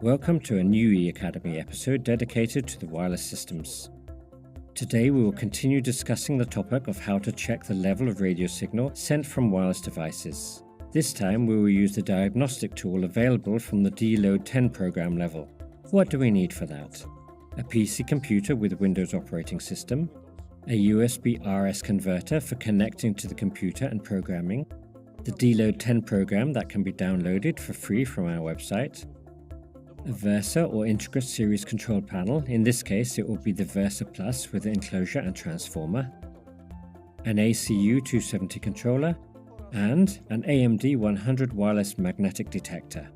Welcome to a new eAcademy episode dedicated to the wireless systems. Today we will continue discussing the topic of how to check the level of radio signal sent from wireless devices. This time we will use the diagnostic tool available from the D-Load10 program level. What do we need for that? A PC computer with Windows operating system, a USB RS converter for connecting to the computer and programming, the D-Load10 program that can be downloaded for free from our website, a Versa or Integra series control panel, in this case it will be the Versa Plus with the enclosure and transformer, an ACU 270 controller, and an AMD 100 wireless magnetic detector.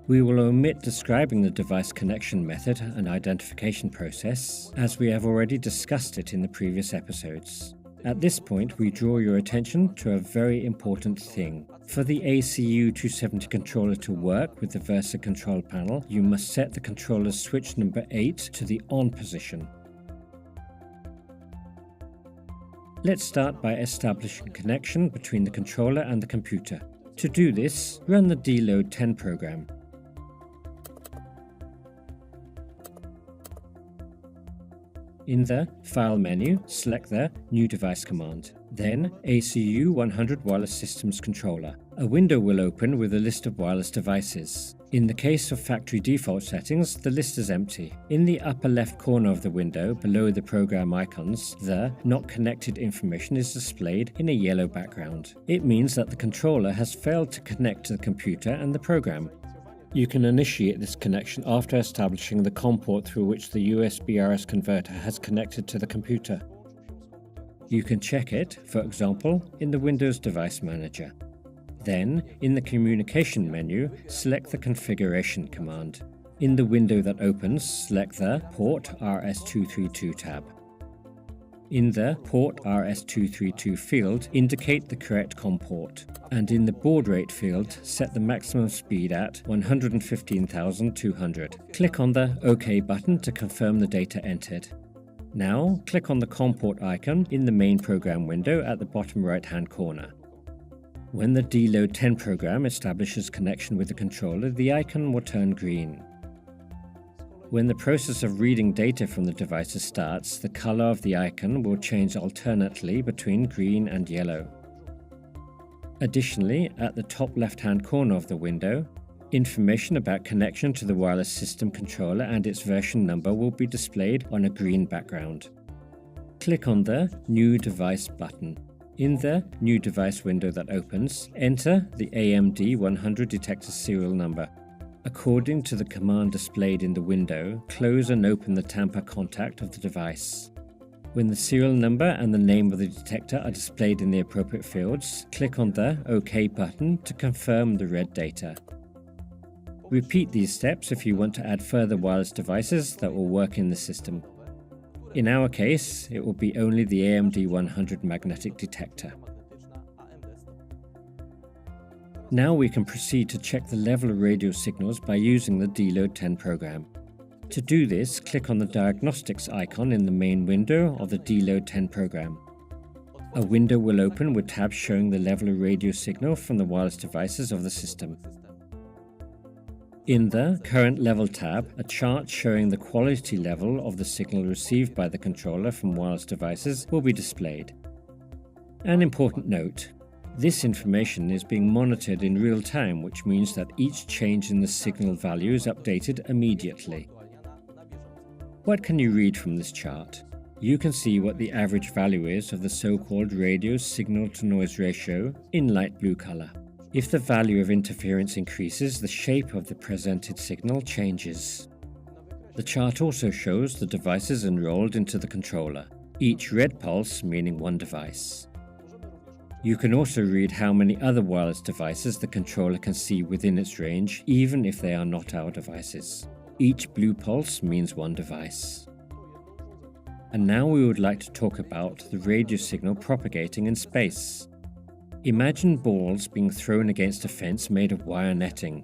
We will omit describing the device connection method and identification process, as we have already discussed it in the previous episodes. At this point, we draw your attention to a very important thing. For the ACU 270 controller to work with the Versa control panel, you must set the controller's switch number 8 to the on position. Let's start by establishing a connection between the controller and the computer. To do this, run the D-Load10 program. In the File menu, select the New Device command. Then ACU 100 Wireless Systems Controller. A window will open with a list of wireless devices. In the case of factory default settings, the list is empty. In the upper left corner of the window, below the program icons, the Not Connected information is displayed in a yellow background. It means that the controller has failed to connect to the computer and the program. You can initiate this connection after establishing the COM port through which the USB RS converter has connected to the computer. You can check it, for example, in the Windows Device Manager. Then, in the Communication menu, select the Configuration command. In the window that opens, select the Port RS232 tab. In the Port RS232 field, indicate the correct COM port, and in the baud rate field, set the maximum speed at 115,200. Click on the OK button to confirm the data entered. Now, click on the COM port icon in the main program window at the bottom right-hand corner. When the D-Load10 program establishes connection with the controller, the icon will turn green. When the process of reading data from the devices starts, the color of the icon will change alternately between green and yellow. Additionally, at the top left-hand corner of the window, information about connection to the wireless system controller and its version number will be displayed on a green background. Click on the New Device button. In the New Device window that opens, enter the AMD 100 detector serial number. According to the command displayed in the window, close and open the tamper contact of the device. When the serial number and the name of the detector are displayed in the appropriate fields, click on the OK button to confirm the read data. Repeat these steps if you want to add further wireless devices that will work in the system. In our case, it will be only the AMD 100 magnetic detector. Now we can proceed to check the level of radio signals by using the D-Load10 program. To do this, click on the Diagnostics icon in the main window of the D-Load10 program. A window will open with tabs showing the level of radio signal from the wireless devices of the system. In the Current Level tab, a chart showing the quality level of the signal received by the controller from wireless devices will be displayed. An important note: this information is being monitored in real time, which means that each change in the signal value is updated immediately. What can you read from this chart? You can see what the average value is of the so-called radio signal-to-noise ratio in light blue color. If the value of interference increases, the shape of the presented signal changes. The chart also shows the devices enrolled into the controller, each red pulse meaning one device. You can also read how many other wireless devices the controller can see within its range, even if they are not our devices. Each blue pulse means one device. And now we would like to talk about the radio signal propagating in space. Imagine balls being thrown against a fence made of wire netting.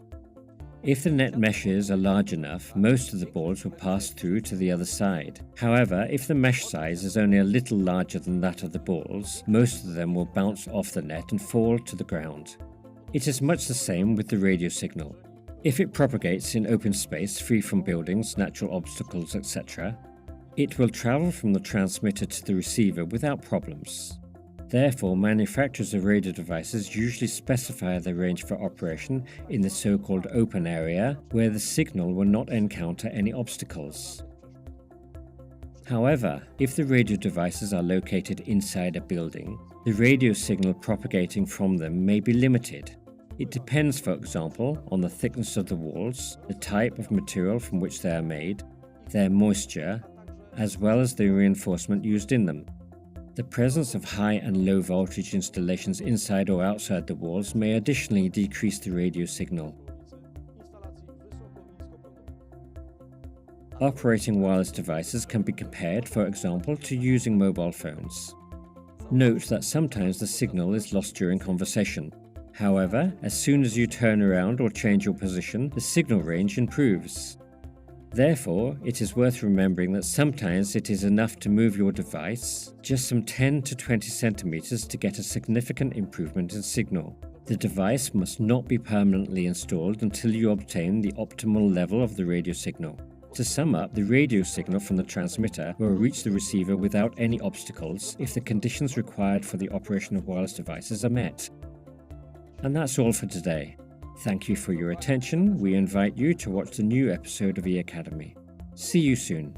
If the net meshes are large enough, most of the balls will pass through to the other side. However, if the mesh size is only a little larger than that of the balls, most of them will bounce off the net and fall to the ground. It is much the same with the radio signal. If it propagates in open space free from buildings, natural obstacles, etc., it will travel from the transmitter to the receiver without problems. Therefore, manufacturers of radio devices usually specify their range for operation in the so-called open area, where the signal will not encounter any obstacles. However, if the radio devices are located inside a building, the radio signal propagating from them may be limited. It depends, for example, on the thickness of the walls, the type of material from which they are made, their moisture, as well as the reinforcement used in them. The presence of high and low voltage installations inside or outside the walls may additionally decrease the radio signal. Operating wireless devices can be compared, for example, to using mobile phones. Note that sometimes the signal is lost during conversation. However, as soon as you turn around or change your position, the signal range improves. Therefore, it is worth remembering that sometimes it is enough to move your device just some 10 to 20 centimeters to get a significant improvement in signal. The device must not be permanently installed until you obtain the optimal level of the radio signal. To sum up, the radio signal from the transmitter will reach the receiver without any obstacles if the conditions required for the operation of wireless devices are met. And that's all for today. Thank you for your attention. We invite you to watch the new episode of E Academy. See you soon.